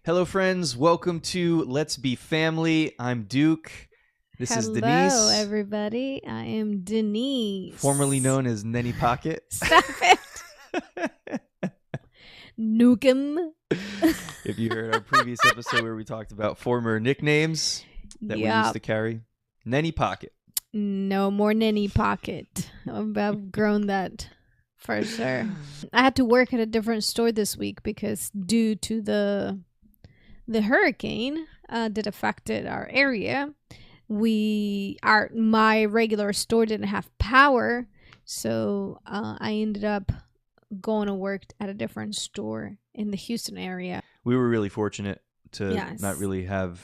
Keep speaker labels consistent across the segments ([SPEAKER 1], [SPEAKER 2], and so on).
[SPEAKER 1] Hello, friends. Welcome to Let's Be Family. I'm Duke. This is Denisse.
[SPEAKER 2] Hello, everybody. I am Denisse.
[SPEAKER 1] Formerly known as Nenny Pocket.
[SPEAKER 2] Stop it. Nukem.
[SPEAKER 1] If you heard our previous episode where we talked about former nicknames that we used to carry. Nenny Pocket.
[SPEAKER 2] No more Nenny Pocket. I've grown that for sure. I had to work at a different store this week because due to the hurricane that affected our area, my regular store didn't have power, so I ended up going to work at a different store in the Houston area.
[SPEAKER 1] We were really fortunate to not really have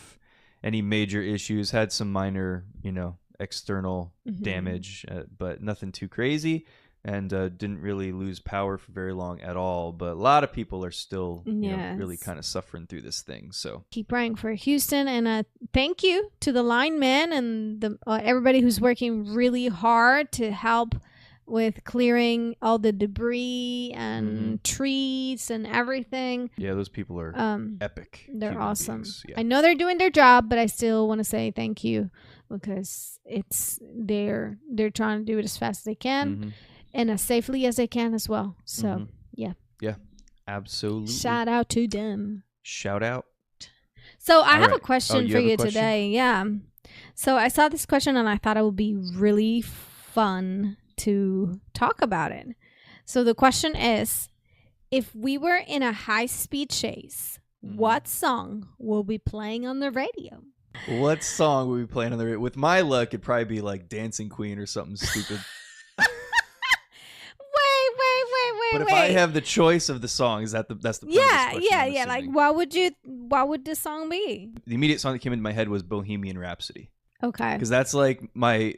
[SPEAKER 1] any major issues. Had some minor, external damage, but nothing too crazy. And didn't really lose power for very long at all. But a lot of people are still really kind of suffering through this thing. So
[SPEAKER 2] keep praying for Houston. And thank you to the linemen and everybody who's working really hard to help with clearing all the debris and trees and everything.
[SPEAKER 1] Yeah, those people are epic.
[SPEAKER 2] They're awesome.
[SPEAKER 1] Yeah.
[SPEAKER 2] I know they're doing their job, but I still want to say thank you because they're trying to do it as fast as they can. And as safely as they can as well. So, yeah,
[SPEAKER 1] absolutely.
[SPEAKER 2] Shout out to them.
[SPEAKER 1] Shout out.
[SPEAKER 2] So, I have a question for you today. Yeah. So, I saw this question and I thought it would be really fun to talk about it. So, the question is, if we were in a high-speed chase, what song will be playing on the radio?
[SPEAKER 1] What song will be playing on the radio? With my luck, it'd probably be like Dancing Queen or something stupid. But if I have the choice of the song, that's the question?
[SPEAKER 2] Yeah. Like, what would this song be?
[SPEAKER 1] The immediate song that came into my head was Bohemian Rhapsody.
[SPEAKER 2] Okay.
[SPEAKER 1] Because that's like my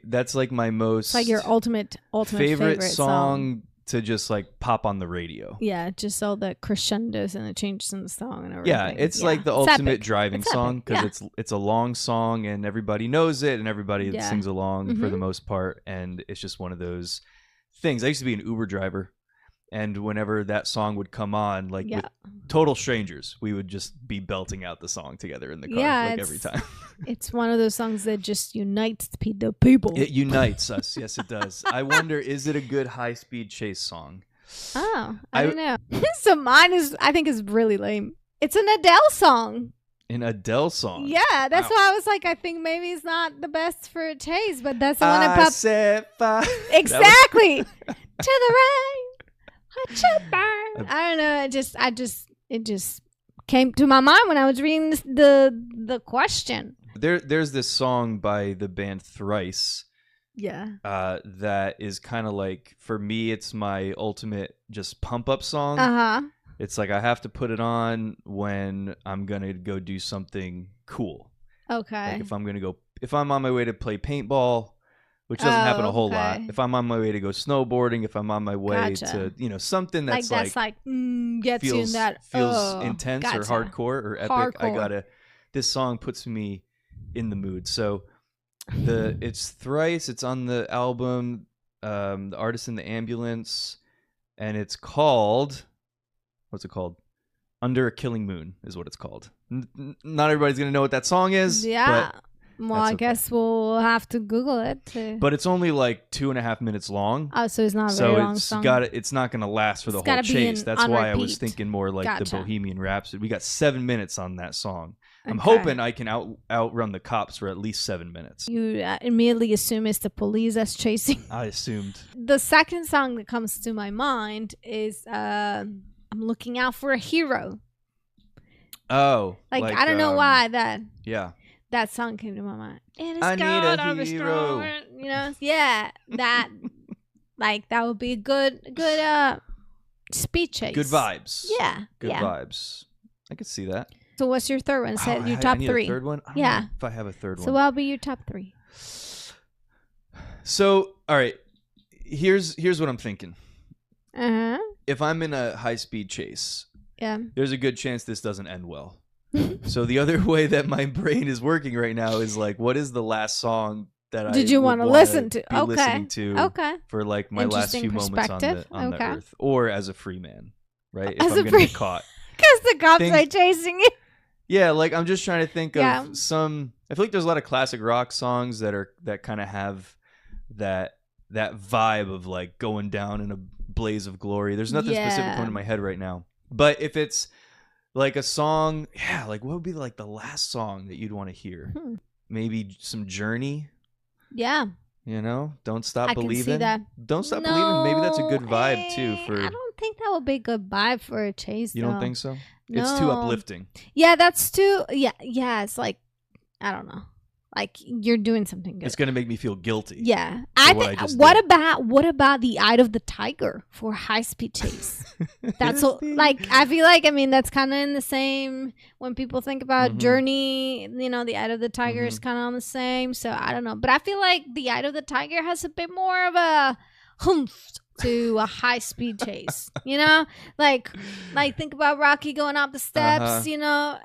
[SPEAKER 1] most.
[SPEAKER 2] It's like your ultimate favorite
[SPEAKER 1] song to just like pop on the radio.
[SPEAKER 2] Yeah, just all the crescendos and the changes in the song and everything.
[SPEAKER 1] Yeah, it's like the ultimate driving song because it's a long song and everybody knows it and everybody sings along for the most part, and it's just one of those things. I used to be an Uber driver. And whenever that song would come on, like with total strangers, we would just be belting out the song together in the car, every time.
[SPEAKER 2] It's one of those songs that just unites the people.
[SPEAKER 1] It unites us. Yes, it does. I wonder, is it a good high-speed chase song?
[SPEAKER 2] Oh, I don't know. So mine I think is really lame. It's an Adele song.
[SPEAKER 1] An Adele song?
[SPEAKER 2] Yeah, that's why I was like, I think maybe it's not the best for a chase, but that's the one that popped. Exactly. To the right. I don't know. It just came to my mind when I was reading the question.
[SPEAKER 1] There's this song by the band Thrice.
[SPEAKER 2] Yeah.
[SPEAKER 1] That is kind of like, for me, it's my ultimate just pump up song. It's like I have to put it on when I'm gonna go do something cool.
[SPEAKER 2] Okay.
[SPEAKER 1] Like if I'm on my way to play paintball. Which doesn't happen a whole lot. If I'm on my way to go snowboarding, if I'm on my way to, something that's
[SPEAKER 2] gets
[SPEAKER 1] feels,
[SPEAKER 2] you in that
[SPEAKER 1] feels intense or hardcore or epic. This song puts me in the mood. So it's Thrice. It's on the album, The Artist in the Ambulance, and it's called, what's it called? Under a Killing Moon is what it's called. Not everybody's gonna know what that song is.
[SPEAKER 2] Yeah. Well, I guess we'll have to Google it.
[SPEAKER 1] But it's only like 2.5 minutes long.
[SPEAKER 2] Oh, so it's not a very long song.
[SPEAKER 1] So it's not going to last for the whole chase. That's why I was thinking more like the Bohemian Rhapsody. We got 7 minutes on that song. I'm hoping I can outrun the cops for at least 7 minutes.
[SPEAKER 2] You immediately assume it's the police that's chasing.
[SPEAKER 1] I assumed.
[SPEAKER 2] The second song that comes to my mind is I'm Looking Out for a Hero.
[SPEAKER 1] Oh.
[SPEAKER 2] Like I don't know why that.
[SPEAKER 1] Yeah.
[SPEAKER 2] That song came to my mind.
[SPEAKER 1] I need a hero.
[SPEAKER 2] Yeah, that that would be a good speed chase.
[SPEAKER 1] Good vibes.
[SPEAKER 2] Yeah,
[SPEAKER 1] good vibes. I could see that.
[SPEAKER 2] So what's your third one? Your top three.
[SPEAKER 1] A third one? I don't know if I have a third one.
[SPEAKER 2] So what'll be your top three?
[SPEAKER 1] So all right, here's what I'm thinking.
[SPEAKER 2] Uh-huh.
[SPEAKER 1] If I'm in a high speed chase, there's a good chance this doesn't end well. So the other way that my brain is working right now is like, what is the last song that I
[SPEAKER 2] did you want to listen to?
[SPEAKER 1] Listening to for like my last few moments on the earth, or as a free man, right? If I'm gonna get caught,
[SPEAKER 2] because the cops are chasing you.
[SPEAKER 1] Yeah, like I'm just trying to think of some. I feel like there's a lot of classic rock songs that kind of have that vibe of like going down in a blaze of glory. There's nothing specific coming to my head right now. But if it's like a song, like what would be like the last song that you'd want to hear? Maybe some Journey.
[SPEAKER 2] Yeah.
[SPEAKER 1] You know, Don't Stop Believing.
[SPEAKER 2] Can see that.
[SPEAKER 1] Don't Stop Believing. Maybe that's a good vibe too.
[SPEAKER 2] I don't think that would be a good vibe for a chase.
[SPEAKER 1] You don't think so? No. It's too uplifting.
[SPEAKER 2] Yeah, that's too. Yeah. It's like, I don't know. Like you're doing something good.
[SPEAKER 1] It's gonna make me feel guilty.
[SPEAKER 2] Yeah, I think. What about the Eye of the Tiger for High Speed Chase? That's like I feel like that's kind of in the same. When people think about Journey, you know, the Eye of the Tiger is kind of on the same. So I don't know, but I feel like the Eye of the Tiger has a bit more of a humph to a High Speed Chase. You know, like think about Rocky going up the steps. You know,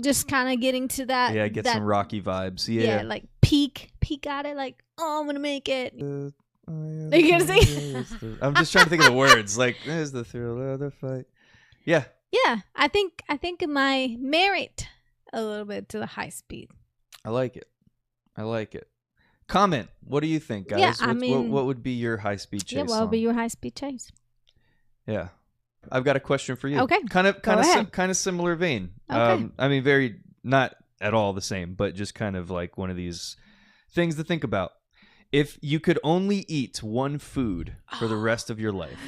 [SPEAKER 2] just kind of getting to that.
[SPEAKER 1] Yeah, get some Rocky vibes. Yeah,
[SPEAKER 2] like peak at it. Like, oh, I'm gonna make it. Are you gonna sing?
[SPEAKER 1] I'm just trying to think of the words. Like, there's the thrill of the fight. Yeah.
[SPEAKER 2] Yeah, I think it might merit a little bit to the high speed.
[SPEAKER 1] I like it. Comment. What do you think, guys?
[SPEAKER 2] Yeah,
[SPEAKER 1] what would be your high speed chase?
[SPEAKER 2] Yeah, what would be your high speed chase?
[SPEAKER 1] Yeah, I've got a question for you.
[SPEAKER 2] Okay,
[SPEAKER 1] kind of similar vein.
[SPEAKER 2] Okay.
[SPEAKER 1] Very not at all the same, but just kind of like one of these things to think about. If you could only eat one food for the rest of your life,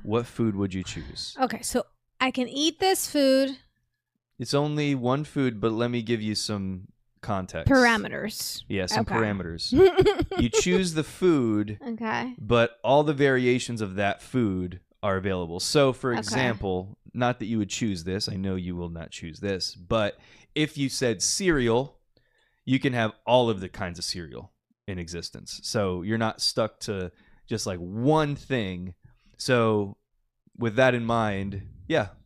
[SPEAKER 1] what food would you choose?
[SPEAKER 2] Okay, so I can eat this food.
[SPEAKER 1] It's only one food, but let me give you some context.
[SPEAKER 2] Parameters.
[SPEAKER 1] Yeah, some parameters. You choose the food, but all the variations of that food are available. So, for example, not that you would choose this. I know you will not choose this. But if you said cereal, you can have all of the kinds of cereal in existence. So you're not stuck to just like one thing. So with that in mind,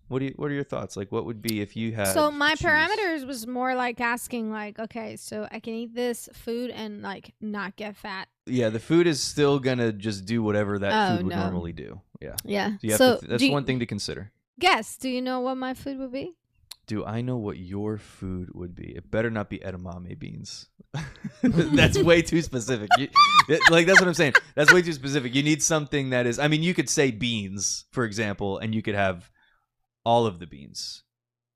[SPEAKER 1] what are your thoughts? Like, what would be if you had?
[SPEAKER 2] So my parameters was more like asking, like, okay, so I can eat this food and like not get fat.
[SPEAKER 1] Yeah, the food is still gonna just do whatever that food would normally do. Yeah.
[SPEAKER 2] Yeah.
[SPEAKER 1] So that's one thing to consider.
[SPEAKER 2] Guess. Do you know what my food would be?
[SPEAKER 1] Do I know what your food would be? It better not be edamame beans. That's way too specific. That's what I'm saying. That's way too specific. You need something that is. I mean, you could say beans, for example, and you could have all of the beans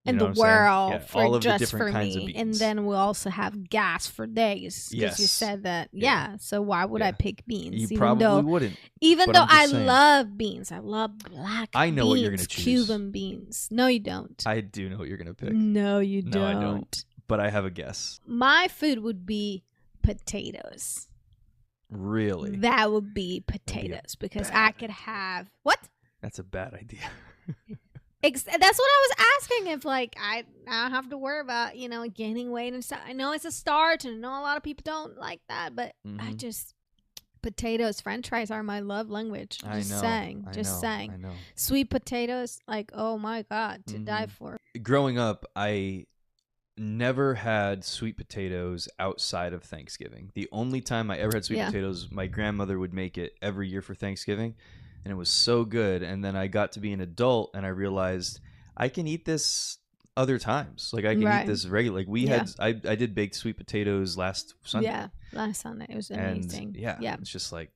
[SPEAKER 2] in the world for all of just the different kinds of beans. And then we'll also have gas for days. Yes, you said that. Yeah. So why would I pick beans?
[SPEAKER 1] You probably wouldn't.
[SPEAKER 2] Even though I love beans, I love black.
[SPEAKER 1] I know
[SPEAKER 2] beans,
[SPEAKER 1] what you're gonna choose.
[SPEAKER 2] Cuban beans. No, you don't.
[SPEAKER 1] I do know what you're gonna pick.
[SPEAKER 2] No, you don't.
[SPEAKER 1] No, I don't. But I have a guess.
[SPEAKER 2] My food would be potatoes.
[SPEAKER 1] Really?
[SPEAKER 2] That would be potatoes because I could have what?
[SPEAKER 1] That's a bad idea.
[SPEAKER 2] That's what I was asking. If like I don't have to worry about gaining weight and stuff. I know it's a starch, and I know a lot of people don't like that, but I just potatoes, French fries are my love language. Just saying. I know. Sweet potatoes, like oh my god, to die for.
[SPEAKER 1] Growing up, I never had sweet potatoes outside of Thanksgiving. The only time I ever had sweet potatoes, my grandmother would make it every year for Thanksgiving. And it was so good. And then I got to be an adult and I realized I can eat this other times. Like I can eat this regular. Like we had, I did baked sweet potatoes last Sunday.
[SPEAKER 2] Yeah, last Sunday. It was amazing.
[SPEAKER 1] And yeah. It's just like.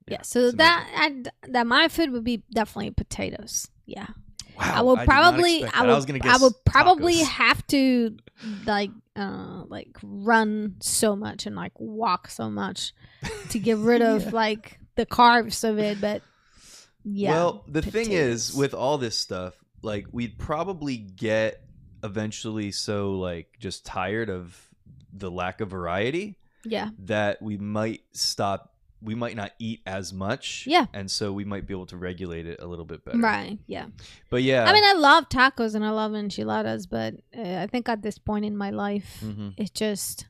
[SPEAKER 2] Yeah. So that my food would be definitely potatoes. Yeah.
[SPEAKER 1] Wow.
[SPEAKER 2] I would probably
[SPEAKER 1] tacos.
[SPEAKER 2] have to like run so much and like walk so much to get rid of like the carbs of it, but yeah.
[SPEAKER 1] Well, the thing is with all this stuff, like we'd probably get eventually so like just tired of the lack of variety.
[SPEAKER 2] Yeah.
[SPEAKER 1] That we might stop. We might not eat as much.
[SPEAKER 2] Yeah.
[SPEAKER 1] And so we might be able to regulate it a little bit better.
[SPEAKER 2] Right. Yeah.
[SPEAKER 1] But yeah.
[SPEAKER 2] I mean, I love tacos and I love enchiladas, but I think at this point in my life, it's just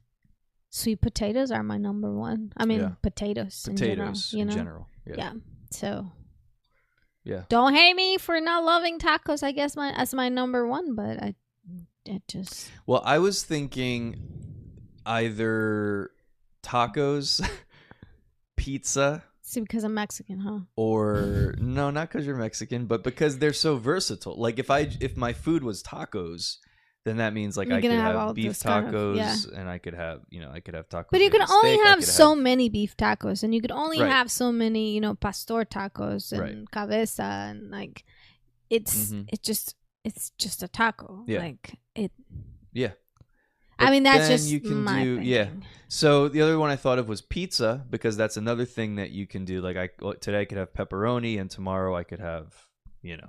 [SPEAKER 2] sweet potatoes are my number one. I mean, potatoes in general.
[SPEAKER 1] Yeah.
[SPEAKER 2] So.
[SPEAKER 1] Yeah.
[SPEAKER 2] Don't hate me for not loving tacos. I guess as my number one, but I just.
[SPEAKER 1] Well, I was thinking either tacos. Pizza.
[SPEAKER 2] See, because I'm Mexican, huh?
[SPEAKER 1] Or no, not because you're Mexican, but because they're so versatile. Like if my food was tacos, then that means like I could have beef tacos, and I could have tacos.
[SPEAKER 2] But you can only have so many beef tacos, and you could only have so many, pastor tacos and cabeza, and like it's just a taco.
[SPEAKER 1] Yeah.
[SPEAKER 2] Like it.
[SPEAKER 1] Yeah.
[SPEAKER 2] But I mean, that's just you can my
[SPEAKER 1] do.
[SPEAKER 2] thinking.
[SPEAKER 1] Yeah. So the other one I thought of was pizza, because that's another thing that you can do. Like today I could have pepperoni, and tomorrow I could have,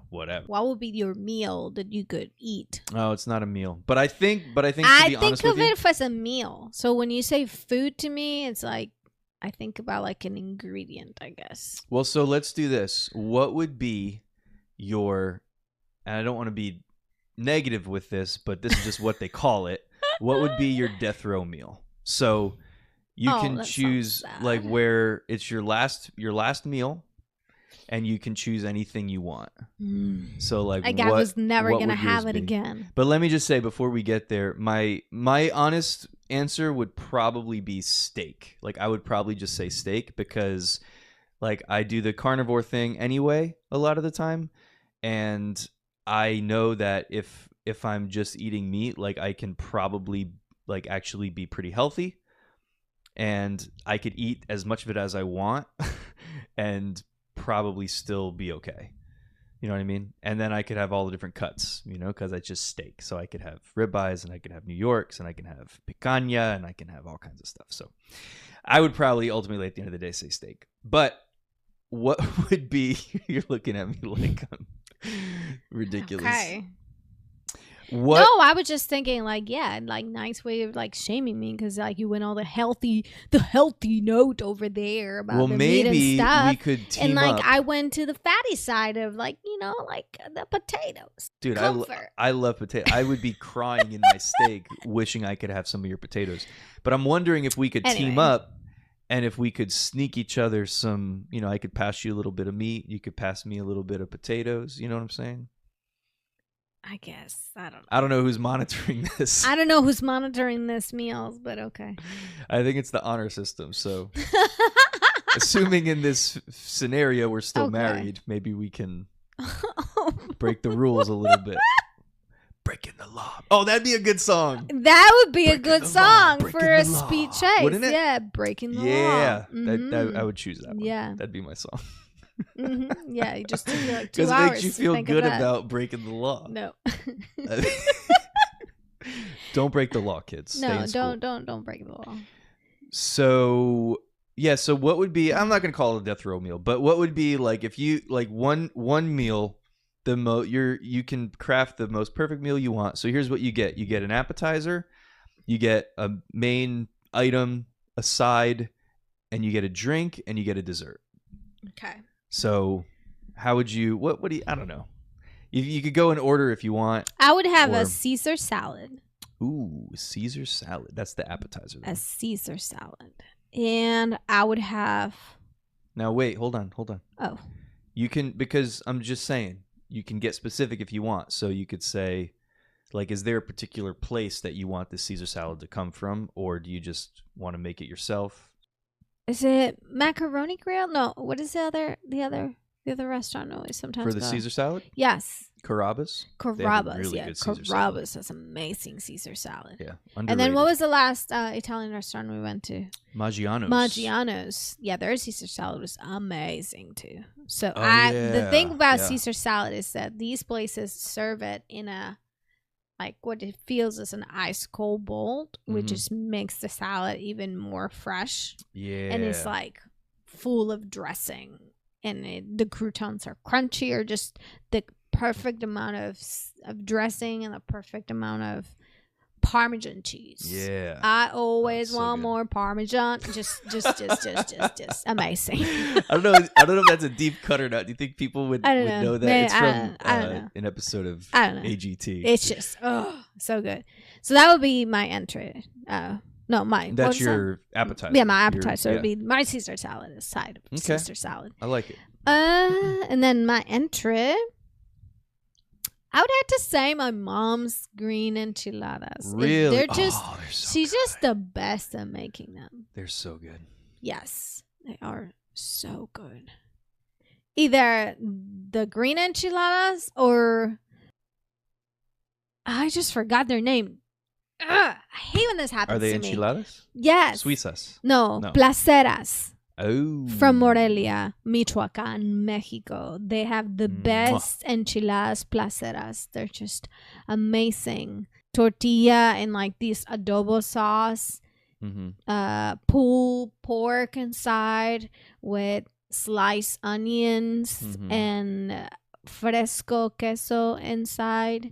[SPEAKER 1] whatever.
[SPEAKER 2] What would be your meal that you could eat?
[SPEAKER 1] Oh, it's not a meal. But I think to be honest with you,
[SPEAKER 2] it as a meal. So when you say food to me, it's like I think about like an ingredient, I guess.
[SPEAKER 1] Well, so let's do this. What would be your, and I don't want to be negative with this, but this is just what they call it. What would be your death row meal? So you can choose like where it's your last meal, and you can choose anything you want. So like
[SPEAKER 2] I was never going to have it again.
[SPEAKER 1] But let me just say before we get there, my honest answer would probably be steak. Like I would probably just say steak, because like I do the carnivore thing anyway a lot of the time, and I know that if I'm just eating meat, like I can probably like actually be pretty healthy, and I could eat as much of it as I want and probably still be okay. You know what I mean? And then I could have all the different cuts, because it's just steak. So I could have ribeyes, and I could have New Yorks, and I can have picanha, and I can have all kinds of stuff. So I would probably ultimately at the end of the day say steak. But what would be, you're looking at me like I'm ridiculous.
[SPEAKER 2] Okay. What? No, I was just thinking like, nice way of like shaming me, because like you went all the healthy note over there about the meat and stuff.
[SPEAKER 1] We could team
[SPEAKER 2] and like
[SPEAKER 1] up.
[SPEAKER 2] I went to the fatty side of like, like the potatoes.
[SPEAKER 1] Dude, I love potatoes. I would be crying in my steak wishing I could have some of your potatoes. But I'm wondering if we could team up, and if we could sneak each other some, I could pass you a little bit of meat, you could pass me a little bit of potatoes. You know what I'm saying?
[SPEAKER 2] I guess. I don't know.
[SPEAKER 1] I don't know who's monitoring this.
[SPEAKER 2] I don't know who's monitoring this meals, but okay.
[SPEAKER 1] I think it's the honor system. So assuming in this scenario we're still married, maybe we can break the rules a little bit. Breaking the law. Oh, that'd be a good song.
[SPEAKER 2] That would be a good song for a speed chase. Wouldn't it? Yeah, breaking the law.
[SPEAKER 1] Yeah, I would choose that one.
[SPEAKER 2] Yeah.
[SPEAKER 1] That'd be my song.
[SPEAKER 2] Yeah, you just took like 2 hours.
[SPEAKER 1] Because it makes you feel good about breaking the law.
[SPEAKER 2] No.
[SPEAKER 1] Don't break the law, kids.
[SPEAKER 2] No, don't break the law.
[SPEAKER 1] So yeah, so what would be? I'm not gonna call it a death row meal, but what would be like if you like one meal? You can craft the most perfect meal you want. So here's what you get: you get an appetizer, you get a main item, a side, and you get a drink, and you get a dessert.
[SPEAKER 2] Okay.
[SPEAKER 1] So how would you? What do you? I don't know. You could go in order if you want.
[SPEAKER 2] I would have a Caesar salad.
[SPEAKER 1] Ooh, Caesar salad. That's the appetizer.
[SPEAKER 2] A Caesar salad, and I would have.
[SPEAKER 1] Now wait, hold on.
[SPEAKER 2] Oh.
[SPEAKER 1] You can, because I'm just saying. You can get specific if you want. So you could say, like, is there a particular place that you want the Caesar salad to come from, or do you just want to make it yourself?
[SPEAKER 2] Is it Macaroni Grill? No. What is the other restaurant always sometimes
[SPEAKER 1] for the Caesar salad?
[SPEAKER 2] Yes.
[SPEAKER 1] Carrabba's.
[SPEAKER 2] Really good Carrabba's has amazing Caesar salad.
[SPEAKER 1] Yeah. Underrated.
[SPEAKER 2] And then what was the last Italian restaurant we went to?
[SPEAKER 1] Maggiano's.
[SPEAKER 2] Yeah, their Caesar salad was amazing too. So the thing about Caesar salad is that these places serve it in a like what it feels is an ice cold bowl, which just makes the salad even more fresh.
[SPEAKER 1] Yeah.
[SPEAKER 2] And it's like full of dressing, and the croutons are crunchy, or just the perfect amount of dressing and the perfect amount of Parmesan cheese.
[SPEAKER 1] Yeah.
[SPEAKER 2] I always want more Parmesan. Just amazing.
[SPEAKER 1] I don't know if that's a deep cut or not. Do you think people would know that? It's from an episode of AGT.
[SPEAKER 2] It's just so good. So that would be my entry. That's
[SPEAKER 1] your appetizer.
[SPEAKER 2] Yeah, my appetizer would be my Caesar salad aside of Caesar salad.
[SPEAKER 1] I like it.
[SPEAKER 2] And then my entry, I would have to say my mom's green enchiladas.
[SPEAKER 1] Really?
[SPEAKER 2] They're just, she's
[SPEAKER 1] good.
[SPEAKER 2] just the best at making them.
[SPEAKER 1] They're so good.
[SPEAKER 2] Yes, they are so good. Either the green enchiladas or I just forgot their name. Ugh, I hate when this happens.
[SPEAKER 1] Are they
[SPEAKER 2] to me.
[SPEAKER 1] enchiladas?
[SPEAKER 2] Yes.
[SPEAKER 1] Suizas?
[SPEAKER 2] No. Placeras.
[SPEAKER 1] Oh.
[SPEAKER 2] From Morelia, Michoacan, Mexico. They have the best enchiladas placeras. They're just amazing. Tortilla and like this adobo sauce. Pulled pork inside with sliced onions and fresco queso inside.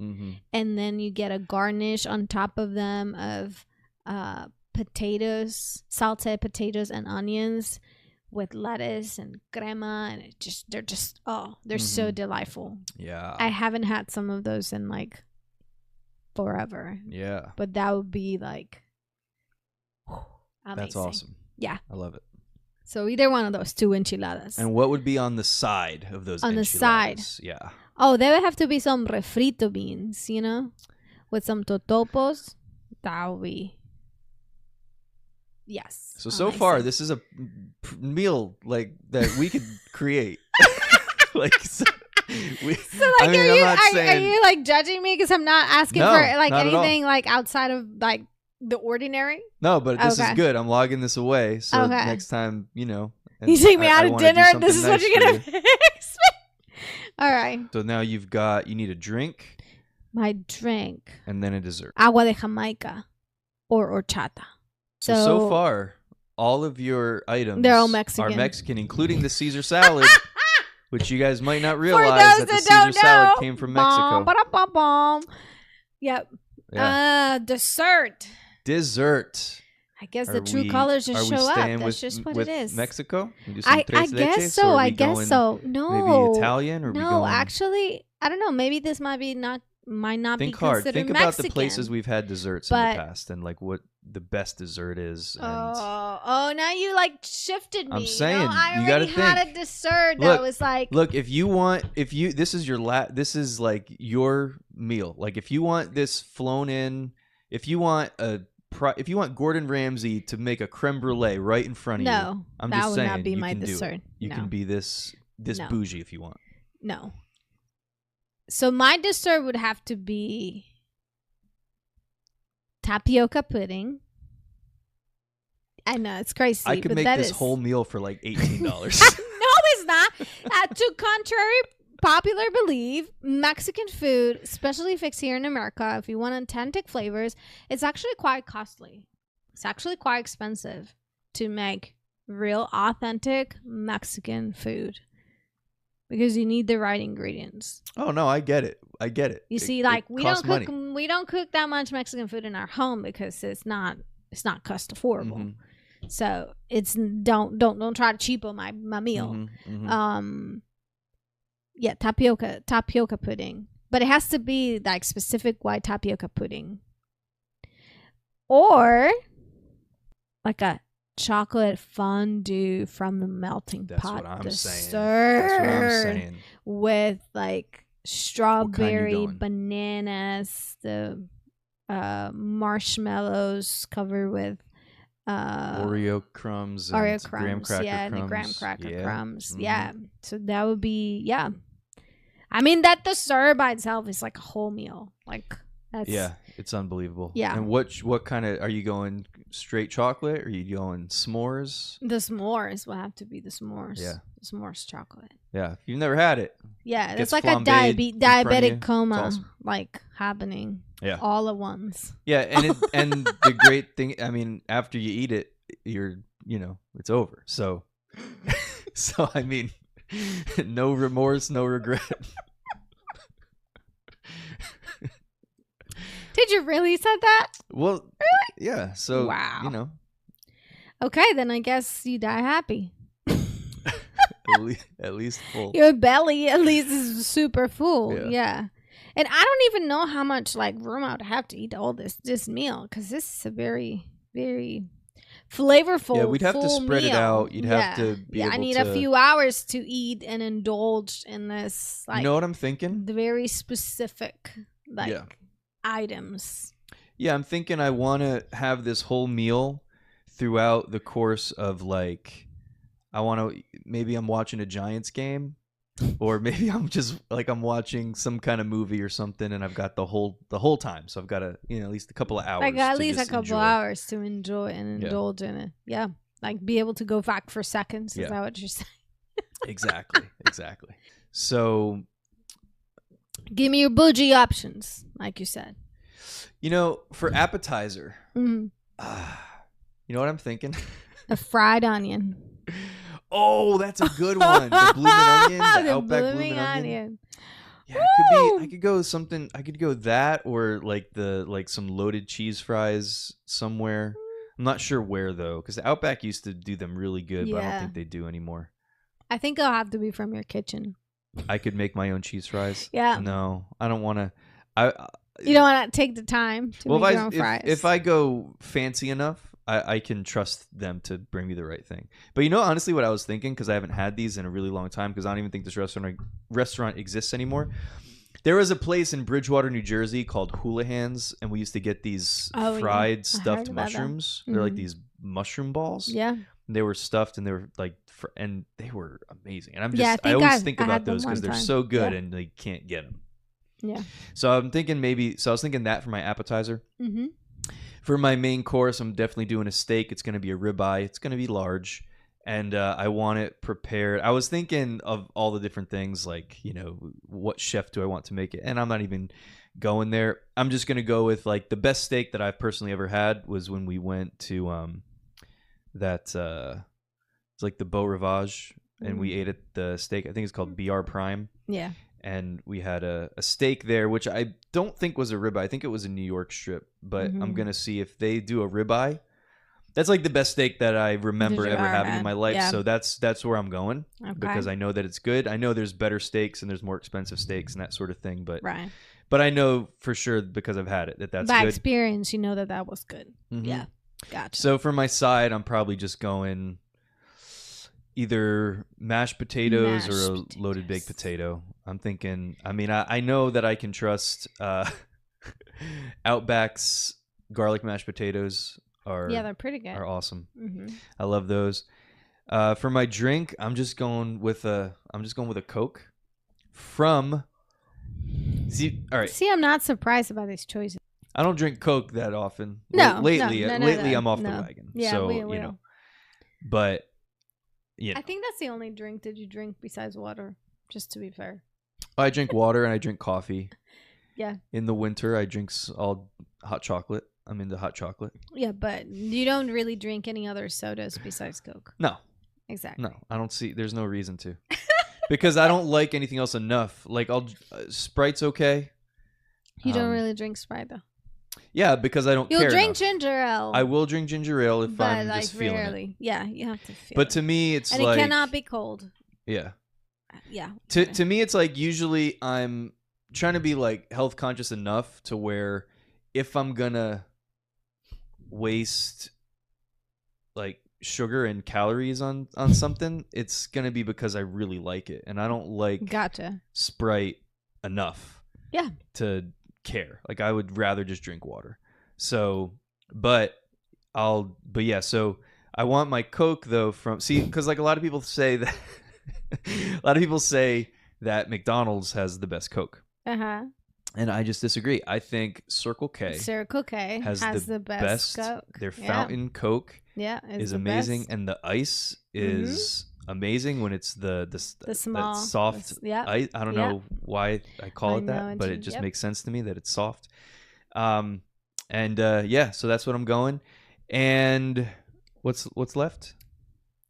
[SPEAKER 2] And then you get a garnish on top of them of potatoes, salted potatoes and onions with lettuce and crema, and they're so delightful.
[SPEAKER 1] Yeah.
[SPEAKER 2] I haven't had some of those in like forever.
[SPEAKER 1] Yeah.
[SPEAKER 2] But that would be like amazing.
[SPEAKER 1] That's awesome.
[SPEAKER 2] Yeah.
[SPEAKER 1] I love it.
[SPEAKER 2] So either one of those two enchiladas.
[SPEAKER 1] And what would be on the side of those enchiladas?
[SPEAKER 2] On the side.
[SPEAKER 1] Yeah.
[SPEAKER 2] Oh, there would have to be some refrito beans, you know, with some totopos. That would be... Yes.
[SPEAKER 1] So far, this is a meal like that we could create. Like,
[SPEAKER 2] are you like judging me because I'm not asking for like anything like outside of like the ordinary?
[SPEAKER 1] No, but this is good. I'm logging this away. So next time, you know,
[SPEAKER 2] you take me out of dinner and this is what you're gonna fix. All right.
[SPEAKER 1] So now you need a drink.
[SPEAKER 2] My drink.
[SPEAKER 1] And then a dessert.
[SPEAKER 2] Agua de Jamaica or horchata.
[SPEAKER 1] So far, all of your items
[SPEAKER 2] they're all Mexican.
[SPEAKER 1] Are Mexican, including the Caesar salad, which you guys might not realize that the Caesar salad came from Mexico.
[SPEAKER 2] Yep. Yeah. Dessert.
[SPEAKER 1] I
[SPEAKER 2] guess the true colors just show up. That's just what it is.
[SPEAKER 1] Mexico?
[SPEAKER 2] I guess so. I guess so. No.
[SPEAKER 1] Maybe Italian? Or
[SPEAKER 2] no, actually, I don't know. Maybe this might not be considered
[SPEAKER 1] Think
[SPEAKER 2] Mexican.
[SPEAKER 1] about the places we've had desserts in the past and like what the best dessert is. And
[SPEAKER 2] now you like shifted me.
[SPEAKER 1] I'm saying
[SPEAKER 2] I
[SPEAKER 1] you
[SPEAKER 2] already had a dessert that was like.
[SPEAKER 1] Look, this is this is like your meal. Like if you want this flown in, if you want Gordon Ramsay to make a creme brulee right in front of you, I'm
[SPEAKER 2] that
[SPEAKER 1] just
[SPEAKER 2] would
[SPEAKER 1] saying
[SPEAKER 2] not be
[SPEAKER 1] you
[SPEAKER 2] my
[SPEAKER 1] can
[SPEAKER 2] dessert.
[SPEAKER 1] You can be this bougie if you want.
[SPEAKER 2] No. So my dessert would have to be tapioca pudding. I know it's crazy.
[SPEAKER 1] I could make this whole meal for like $18.
[SPEAKER 2] No, it's not. To contrary popular belief, Mexican food, especially fixed here in America, if you want authentic flavors, it's actually quite costly. It's actually quite expensive to make real authentic Mexican food. Because you need the right ingredients.
[SPEAKER 1] Oh no, I get it.
[SPEAKER 2] You see, like we don't cook that much Mexican food in our home because it's not cost affordable. So it's don't try to cheapo my meal. Yeah, tapioca pudding, but it has to be like specific white tapioca pudding, or like a chocolate fondue from the melting pot.
[SPEAKER 1] That's what I'm saying.
[SPEAKER 2] With like strawberry, bananas, the marshmallows covered with
[SPEAKER 1] Oreo crumbs, graham cracker
[SPEAKER 2] crumbs. Yeah, so that would be I mean, that dessert by itself is like a whole meal. Like
[SPEAKER 1] it's unbelievable.
[SPEAKER 2] Yeah.
[SPEAKER 1] And what kind of, are you going straight chocolate or are you going s'mores?
[SPEAKER 2] The s'mores will have to be the s'mores.
[SPEAKER 1] Yeah.
[SPEAKER 2] The s'mores chocolate.
[SPEAKER 1] Yeah. If you've never had it.
[SPEAKER 2] Yeah. It's like a diabetic coma awesome. Like happening.
[SPEAKER 1] Yeah.
[SPEAKER 2] All at once.
[SPEAKER 1] Yeah. And the great thing, I mean, after you eat it, it's over. So I mean, no remorse, no regret.
[SPEAKER 2] Did you really said that?
[SPEAKER 1] Well,
[SPEAKER 2] really?
[SPEAKER 1] Yeah. So, wow.
[SPEAKER 2] Okay, then I guess you die happy.
[SPEAKER 1] at least full.
[SPEAKER 2] Your belly at least is super full. Yeah. And I don't even know how much like room I would have to eat all this meal because this is a very, very flavorful.
[SPEAKER 1] Yeah, we'd have to spread
[SPEAKER 2] meal.
[SPEAKER 1] it out. You'd have to be able to.
[SPEAKER 2] I need a few hours to eat and indulge in this. Like,
[SPEAKER 1] you know what I'm thinking?
[SPEAKER 2] The very specific items.
[SPEAKER 1] Yeah, I'm thinking I want to have this whole meal throughout the course of like, maybe I'm watching a Giants game Or maybe I'm just like I'm watching some kind of movie or something, and I've got the whole time, so I've got at least a couple of hours.
[SPEAKER 2] Like at least a couple hours to enjoy and indulge in it. Yeah, like be able to go back for seconds. Is that what you're saying?
[SPEAKER 1] Exactly. So,
[SPEAKER 2] give me your bougie options, like you said.
[SPEAKER 1] For appetizer, you know what I'm thinking?
[SPEAKER 2] A fried onion.
[SPEAKER 1] Oh, that's a good one. The blooming onion, the Outback blooming onion. Yeah, I could go something. I could go that, or like some loaded cheese fries somewhere. I'm not sure where though, because the Outback used to do them really good, but I don't think they do anymore.
[SPEAKER 2] I think it'll have to be from your kitchen.
[SPEAKER 1] I could make my own cheese fries.
[SPEAKER 2] Yeah.
[SPEAKER 1] No, I don't want to.
[SPEAKER 2] You don't want to take the time to make your own fries.
[SPEAKER 1] If I go fancy enough, I can trust them to bring me the right thing. But honestly, what I was thinking, because I haven't had these in a really long time, because I don't even think this restaurant exists anymore. There was a place in Bridgewater, New Jersey called Houlihan's, and we used to get these fried stuffed mushrooms. They're like these mushroom balls.
[SPEAKER 2] Yeah.
[SPEAKER 1] They were stuffed, and they were and they were amazing. And I always think about those because they're so good, and they can't get them.
[SPEAKER 2] Yeah.
[SPEAKER 1] So I'm thinking I was thinking that for my appetizer. Mm-hmm. For my main course, I'm definitely doing a steak. It's going to be a ribeye. It's going to be large. And I want it prepared. I was thinking of all the different things, like, what chef do I want to make it? And I'm not even going there. I'm just going to go with, like, the best steak that I've personally ever had was when we went to it's like the Beau Rivage, and we ate at the steak. I think it's called BR Prime.
[SPEAKER 2] Yeah.
[SPEAKER 1] And we had a steak there, which I don't think was a ribeye. I think it was a New York strip, but I'm going to see if they do a ribeye. That's like the best steak that I remember ever having in my life. Yeah. So that's where I'm going because I know that it's good. I know there's better steaks and there's more expensive steaks and that sort of thing. But I know for sure because I've had it that's
[SPEAKER 2] by
[SPEAKER 1] good.
[SPEAKER 2] Experience, you know that was good. Mm-hmm. Yeah. Gotcha.
[SPEAKER 1] So for my side, I'm probably just going either mashed potatoes or a loaded baked potato. I'm thinking, I know that I can trust Outback's garlic mashed potatoes they're pretty good. Are awesome. Mm-hmm. I love those. For my drink, I'm just going with a Coke from all right.
[SPEAKER 2] See, I'm not surprised about these choices.
[SPEAKER 1] I don't drink Coke that often.
[SPEAKER 2] No,
[SPEAKER 1] lately I'm off the wagon. Yeah, so but
[SPEAKER 2] I think that's the only drink that you drink besides water, just to be fair.
[SPEAKER 1] I drink water and I drink coffee.
[SPEAKER 2] Yeah.
[SPEAKER 1] In the winter, I drink all hot chocolate. I'm into hot chocolate.
[SPEAKER 2] Yeah, but you don't really drink any other sodas besides Coke.
[SPEAKER 1] No.
[SPEAKER 2] Exactly.
[SPEAKER 1] No, I don't see. There's no reason to. Because I don't like anything else enough. Like Sprite's okay.
[SPEAKER 2] You don't really drink Sprite though.
[SPEAKER 1] Yeah, because I don't care.
[SPEAKER 2] You'll drink
[SPEAKER 1] enough.
[SPEAKER 2] Ginger ale.
[SPEAKER 1] I will drink ginger ale if I'm just feeling it.
[SPEAKER 2] Yeah, you have to feel it.
[SPEAKER 1] But to me, it's
[SPEAKER 2] and
[SPEAKER 1] like...
[SPEAKER 2] And it cannot be cold.
[SPEAKER 1] Yeah.
[SPEAKER 2] Yeah.
[SPEAKER 1] To me, it's like usually I'm trying to be like health conscious enough to where if I'm going to waste like sugar and calories on something, it's going to be because I really like it. And I don't like Sprite enough to care. Like I would rather just drink water. So so I want my Coke though because like a lot of people say that McDonald's has the best Coke. Uh-huh. And I just disagree. I think Circle K has the best Coke. Their fountain Coke is amazing, best. And the ice is amazing when it's the small, soft ice. I don't know why I call it that, but it just makes sense to me that it's soft. So that's what I'm going. And what's left?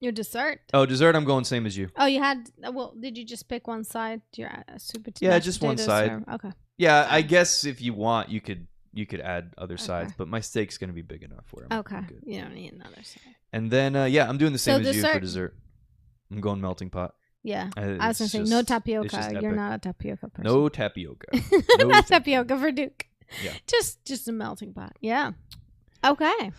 [SPEAKER 2] Your dessert.
[SPEAKER 1] Oh, dessert. I'm going same as you.
[SPEAKER 2] Oh, you had. Well, did you just pick one side? Your super.
[SPEAKER 1] Yeah, just one side.
[SPEAKER 2] Okay.
[SPEAKER 1] Yeah, I guess if you want, you could add other sides, but my steak's gonna be big enough where I'm good. You
[SPEAKER 2] don't need another side.
[SPEAKER 1] And then I'm doing the same as you for dessert. I'm going melting pot.
[SPEAKER 2] Yeah, I was gonna say no tapioca. You're not a tapioca person.
[SPEAKER 1] No tapioca.
[SPEAKER 2] No tapioca for Duke. Yeah, just a melting pot. Yeah. Okay.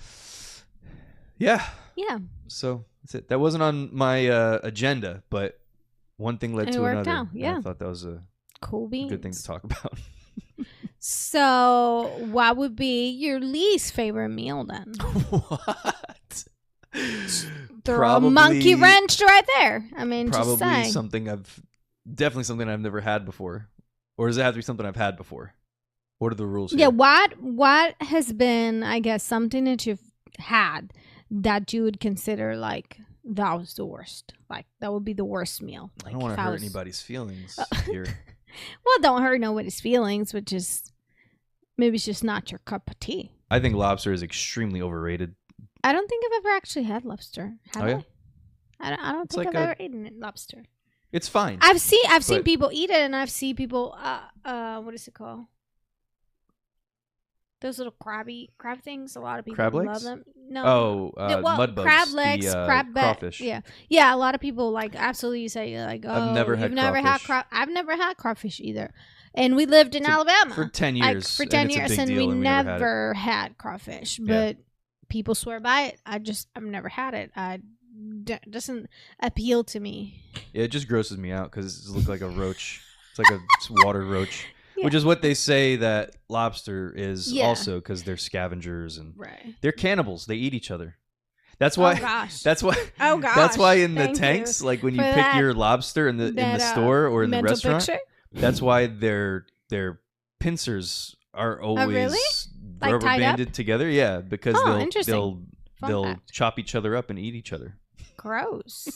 [SPEAKER 1] Yeah.
[SPEAKER 2] Yeah.
[SPEAKER 1] So that's it. That wasn't on my agenda, but one thing led to another. Out. Yeah. I thought that was a
[SPEAKER 2] cool beans.
[SPEAKER 1] Good thing to talk about.
[SPEAKER 2] So, what would be your least favorite meal then?
[SPEAKER 1] What?
[SPEAKER 2] Throw a monkey wrench right there. I mean,
[SPEAKER 1] probably
[SPEAKER 2] just saying.
[SPEAKER 1] Something I've definitely something I've never had before. Or does it have to be something I've had before? What are the rules here?
[SPEAKER 2] Yeah, what has been, I guess, something that you've had that you would consider like that was the worst? Like that would be the worst meal. Like,
[SPEAKER 1] I don't want to hurt anybody's feelings here.
[SPEAKER 2] Well, don't hurt nobody's feelings, which is maybe it's just not your cup of tea.
[SPEAKER 1] I think lobster is extremely overrated.
[SPEAKER 2] I don't think I've ever actually had lobster. Have
[SPEAKER 1] yeah?
[SPEAKER 2] I don't think I've ever eaten lobster.
[SPEAKER 1] It's fine.
[SPEAKER 2] I've seen people eat it, and I've seen people what is it called? Those little crab things. A lot of people love them. No.
[SPEAKER 1] Mud bugs.
[SPEAKER 2] Crab legs,
[SPEAKER 1] crawfish.
[SPEAKER 2] Yeah. A lot of people like absolutely say like, "Oh,
[SPEAKER 1] I've never had crawfish.
[SPEAKER 2] I've never had crawfish either." And we lived in Alabama
[SPEAKER 1] for 10 years.
[SPEAKER 2] Like, for 10 years, and we never had crawfish. But people swear by it. I've never had it. It doesn't appeal to me.
[SPEAKER 1] Yeah, it just grosses me out because it looks like a roach. It's like a water roach. Yeah. Which is what they say that lobster is also, because they're scavengers and they're cannibals. They eat each other. That's why.
[SPEAKER 2] Oh gosh.
[SPEAKER 1] That's why.
[SPEAKER 2] Oh gosh.
[SPEAKER 1] That's why in the tanks, like when you pick your lobster in the store or in the restaurant, that's why their pincers are always rubber banded together. Yeah, because they'll chop each other up and eat each other.
[SPEAKER 2] Gross.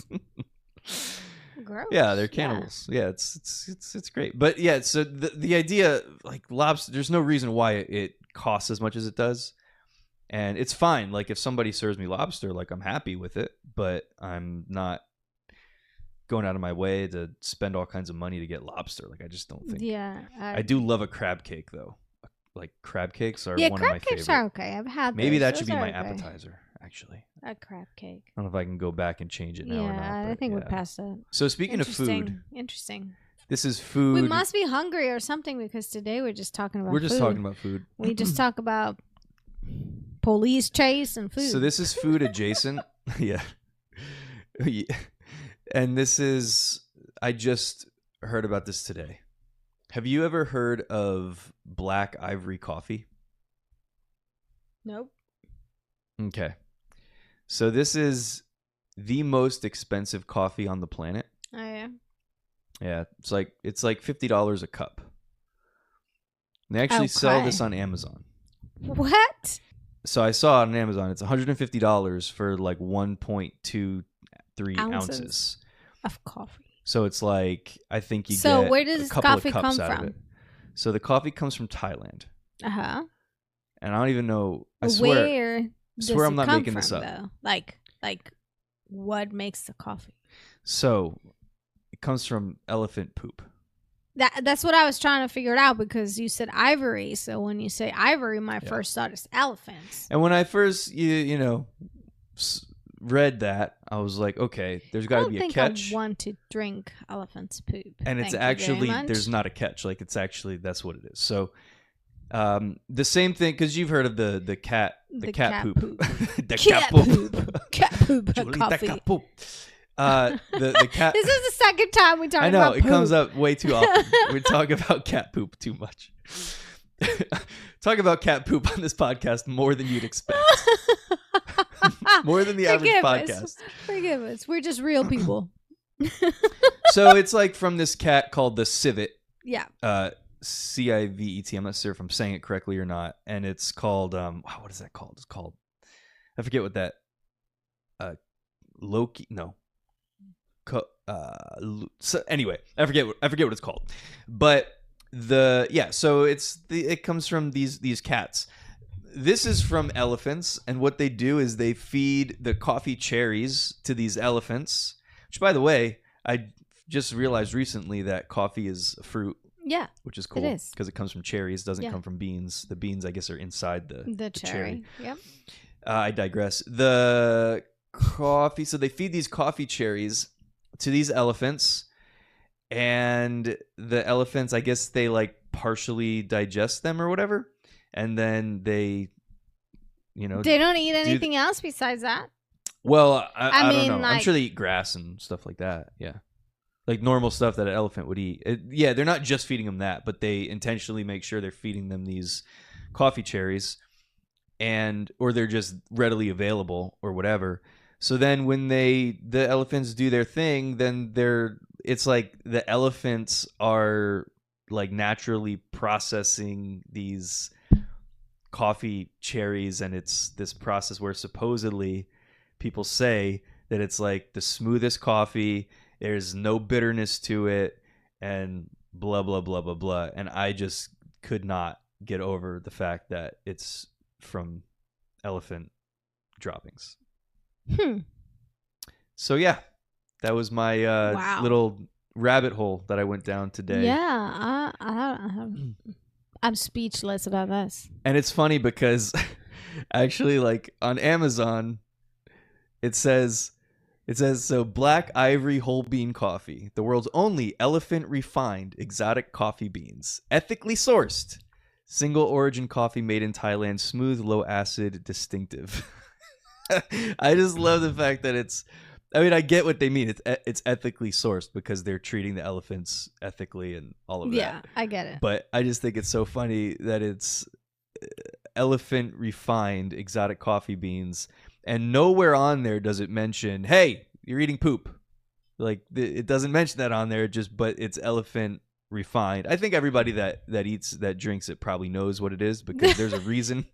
[SPEAKER 2] Gross.
[SPEAKER 1] Yeah, they're cannibals. Yeah, it's great. But yeah, so the idea, like lobster, there's no reason why it costs as much as it does, and it's fine. Like if somebody serves me lobster, like I'm happy with it, but I'm not going out of my way to spend all kinds of money to get lobster. Like I just don't think.
[SPEAKER 2] Yeah,
[SPEAKER 1] I do love a crab cake though. Like crab cakes are one of my
[SPEAKER 2] crab cakes
[SPEAKER 1] favorite.
[SPEAKER 2] Are okay. I've had
[SPEAKER 1] maybe
[SPEAKER 2] those.
[SPEAKER 1] That should be my appetizer. Actually,
[SPEAKER 2] a crab cake.
[SPEAKER 1] I don't know if I can go back and change it now or not.
[SPEAKER 2] I think we're past that.
[SPEAKER 1] So speaking of food,
[SPEAKER 2] interesting.
[SPEAKER 1] This is food.
[SPEAKER 2] We must be hungry or something because today we're just talking about.
[SPEAKER 1] We're just talking about food.
[SPEAKER 2] We just talk about police chase and food.
[SPEAKER 1] So this is food adjacent. Yeah. And this is. I just heard about this today. Have you ever heard of Black Ivory coffee?
[SPEAKER 2] Nope.
[SPEAKER 1] Okay. So this is the most expensive coffee on the planet.
[SPEAKER 2] Oh yeah.
[SPEAKER 1] Yeah, it's like $50 a cup. And they actually sell this on Amazon.
[SPEAKER 2] What?
[SPEAKER 1] So I saw it on Amazon. It's $150 for like 1.23 ounces
[SPEAKER 2] of coffee.
[SPEAKER 1] So it's like I think you get
[SPEAKER 2] where does this coffee come from?
[SPEAKER 1] So the coffee comes from Thailand.
[SPEAKER 2] Uh-huh.
[SPEAKER 1] And I don't even know. I
[SPEAKER 2] swear
[SPEAKER 1] I'm not making this up.
[SPEAKER 2] Though? Like what makes the coffee?
[SPEAKER 1] So it comes from elephant poop.
[SPEAKER 2] That's what I was trying to figure out because you said ivory. So when you say ivory, my first thought is elephants.
[SPEAKER 1] And when I first read that, I was like, okay, there's got to be a catch.
[SPEAKER 2] I want to drink elephant's poop.
[SPEAKER 1] And it's actually there's not a catch. Like it's actually that's what it is. So the same thing, because you've heard of the cat poop. The cat poop.
[SPEAKER 2] Cat poop. Coffee.
[SPEAKER 1] Cat poop. The cat.
[SPEAKER 2] This is the second time we talk about poop.
[SPEAKER 1] I know, it comes up way too often. We talk about cat poop too much. Talk about cat poop on this podcast more than you'd expect. More than the average podcast.
[SPEAKER 2] Forgive us. We're just real people.
[SPEAKER 1] So it's like from this cat called the civet.
[SPEAKER 2] Yeah.
[SPEAKER 1] Civet. I'm not sure if I'm saying it correctly or not. And it's called what is that called? It's called, I forget what that Loki. No. So anyway, I forget what it's called. But so it comes from these cats. This is from elephants, and what they do is they feed the coffee cherries to these elephants, which, by the way, I just realized recently that coffee is a fruit.
[SPEAKER 2] Yeah.
[SPEAKER 1] Which is cool.
[SPEAKER 2] It is.
[SPEAKER 1] Because it comes from cherries, doesn't come from beans. The beans, I guess, are inside the cherry.
[SPEAKER 2] Yeah.
[SPEAKER 1] I digress. The coffee, so they feed these coffee cherries to these elephants, and the elephants, I guess they like partially digest them or whatever. And then they don't
[SPEAKER 2] eat anything else besides that.
[SPEAKER 1] Well, I don't know. Like, I'm sure they eat grass and stuff like that. Yeah, like normal stuff that an elephant would eat. They're not just feeding them that, but they intentionally make sure they're feeding them these coffee cherries, or they're just readily available or whatever. So then when the elephants do their thing, then it's like the elephants are like naturally processing these coffee cherries, and it's this process where supposedly people say that it's like the smoothest coffee, there's no bitterness to it, and blah blah blah blah blah. And I just could not get over the fact that it's from elephant droppings. So yeah, that was my little rabbit hole that I went down today.
[SPEAKER 2] Yeah, I'm speechless about this.
[SPEAKER 1] And it's funny because actually, like on Amazon, it says so black ivory whole bean coffee, the world's only elephant refined exotic coffee beans, ethically sourced, single origin coffee made in Thailand, smooth, low acid, distinctive. I just love the fact that it's, I mean, I get what they mean. It's ethically sourced because they're treating the elephants ethically and all of that.
[SPEAKER 2] Yeah, I get it.
[SPEAKER 1] But I just think it's so funny that it's elephant refined exotic coffee beans, and nowhere on there does it mention, hey, you're eating poop. Like it doesn't mention that on there, but it's elephant refined. I think everybody that drinks it probably knows what it is, because there's a reason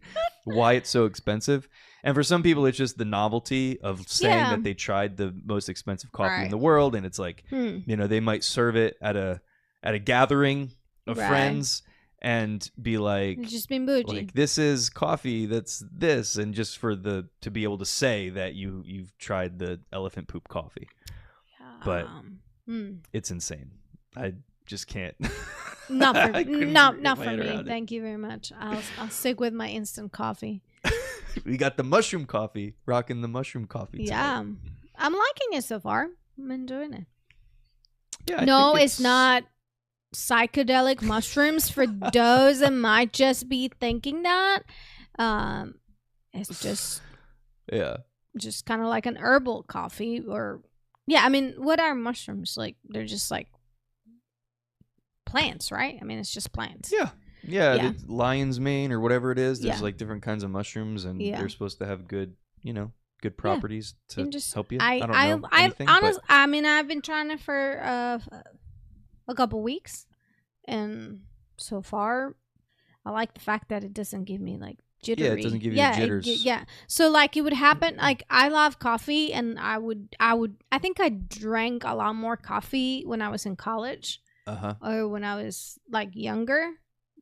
[SPEAKER 1] why it's so expensive. And for some people, it's just the novelty of saying that they tried the most expensive coffee in the world. And it's like, you know, they might serve it at a gathering of friends and be like,
[SPEAKER 2] it's just being bougie.
[SPEAKER 1] Like, this is coffee that's this. And just to be able to say that you've tried the elephant poop coffee. But it's insane. I just can't.
[SPEAKER 2] Not for me. Thank you very much. I'll stick with my instant coffee.
[SPEAKER 1] We got the mushroom coffee, rocking the mushroom coffee tonight.
[SPEAKER 2] Yeah, I'm liking it so far. I'm enjoying it.
[SPEAKER 1] Yeah,
[SPEAKER 2] no, it's not psychedelic mushrooms for those that might just be thinking that. It's just just kind of like an herbal coffee, or I mean, what are mushrooms? Like, they're just like plants, right? I mean, it's just plants.
[SPEAKER 1] Yeah, lion's mane or whatever it is. There's like different kinds of mushrooms, and they're supposed to have good properties to help you. I don't know anything,
[SPEAKER 2] I mean, I've been trying it for a couple weeks, and so far, I like the fact that it doesn't give me like jittery.
[SPEAKER 1] Yeah, it doesn't give you jitters.
[SPEAKER 2] So like, it would happen. Like, I love coffee, and I think I drank a lot more coffee when I was in college, or when I was like younger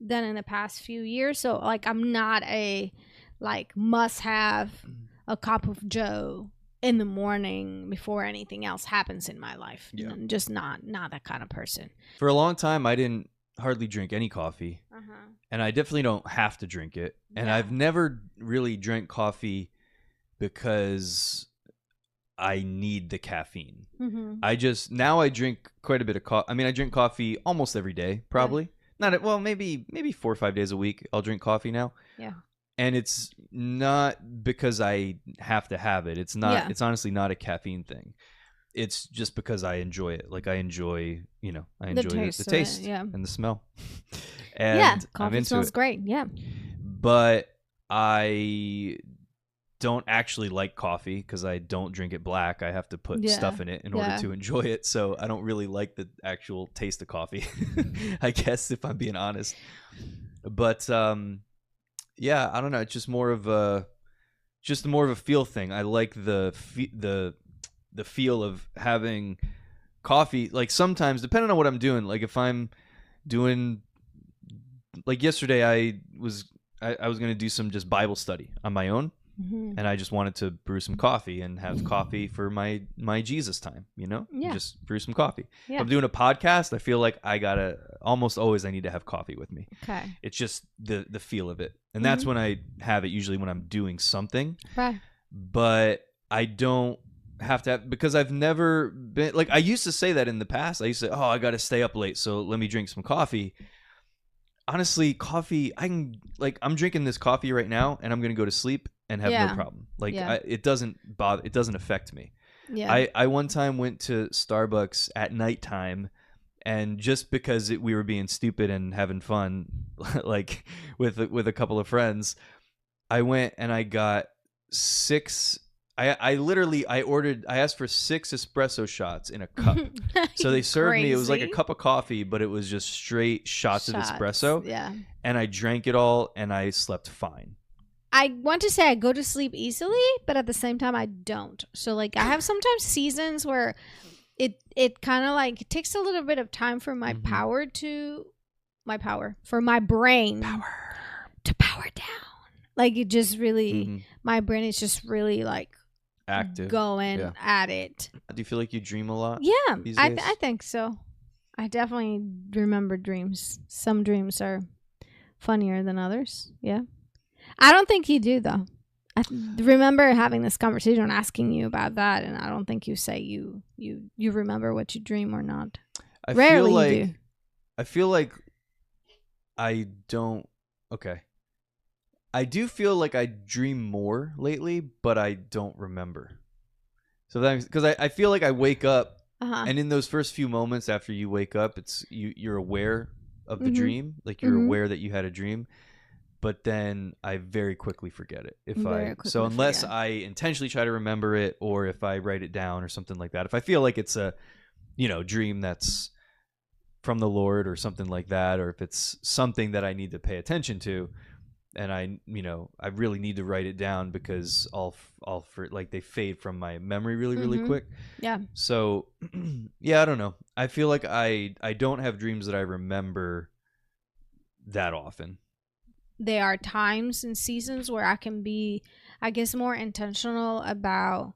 [SPEAKER 2] than in the past few years. So like, I'm not a like must have a cup of Joe in the morning before anything else happens in my life. I'm just not that kind of person.
[SPEAKER 1] For a long time, I didn't hardly drink any coffee, and I definitely don't have to drink it. And I've never really drank coffee because I need the caffeine. Now I drink quite a bit of coffee. I mean, I drink coffee almost every day, probably. Maybe 4 or 5 days a week I'll drink coffee now. Yeah. And it's not because I have to have it. It's not. It's honestly not a caffeine thing. It's just because I enjoy it. Like, I enjoy the taste and the smell. And
[SPEAKER 2] coffee smells great. Yeah.
[SPEAKER 1] But I don't actually like coffee because I don't drink it black. I have to put stuff in it in order to enjoy it. So I don't really like the actual taste of coffee, I guess, if I'm being honest. But I don't know. It's just more of a feel thing. I like the feel of having coffee. Like, sometimes, depending on what I'm doing, like if I'm doing, like yesterday, I was going to do some just Bible study on my own. And I just wanted to brew some coffee and have coffee for my Jesus time, just brew some coffee. If I'm doing a podcast, I feel like I need to have coffee with me.
[SPEAKER 2] Okay.
[SPEAKER 1] It's just the feel of it. And that's when I have it, usually when I'm doing something.
[SPEAKER 2] Right.
[SPEAKER 1] But I don't have to have, because I've never been, like, I used to say that in the past. I used to say, I got to stay up late, so let me drink some coffee. Honestly, coffee, I'm drinking this coffee right now, and I'm going to go to sleep and have no problem. Like, it doesn't affect me. Yeah. I one time went to Starbucks at nighttime, and just because we were being stupid and having fun, like with a couple of friends, I went and I got 6 I literally I asked for 6 espresso shots in a cup. So they served me, it was like a cup of coffee, but it was just straight shots of espresso.
[SPEAKER 2] Yeah.
[SPEAKER 1] And I drank it all and I slept fine.
[SPEAKER 2] I want to say I go to sleep easily, but at the same time I don't. So like I have sometimes seasons where it kind of like it takes a little bit of time for my for my brain to power down. Like it just really my brain is just really like
[SPEAKER 1] active,
[SPEAKER 2] going at it.
[SPEAKER 1] Do you feel like you dream a lot?
[SPEAKER 2] Yeah,
[SPEAKER 1] these days?
[SPEAKER 2] I think so. I definitely remember dreams. Some dreams are funnier than others. Yeah. I don't think you do, though. I remember having this conversation and asking you about that, and I don't think you say you remember what you dream or not. Rarely you do.
[SPEAKER 1] I feel like I don't. Okay. I do feel like I dream more lately, but I don't remember. So that because I feel like I wake up, and in those first few moments after you wake up, it's you're aware of the dream, like you're aware that you had a dream. But then I very quickly forget it. Unless I intentionally try to remember it, or if I write it down or something like that. If I feel like it's a, dream that's from the Lord or something like that, or if it's something that I need to pay attention to, and I really need to write it down because they fade from my memory really, really quick.
[SPEAKER 2] Yeah.
[SPEAKER 1] So, yeah, I don't know. I feel like I don't have dreams that I remember that often.
[SPEAKER 2] There are times and seasons where I can be, I guess, more intentional about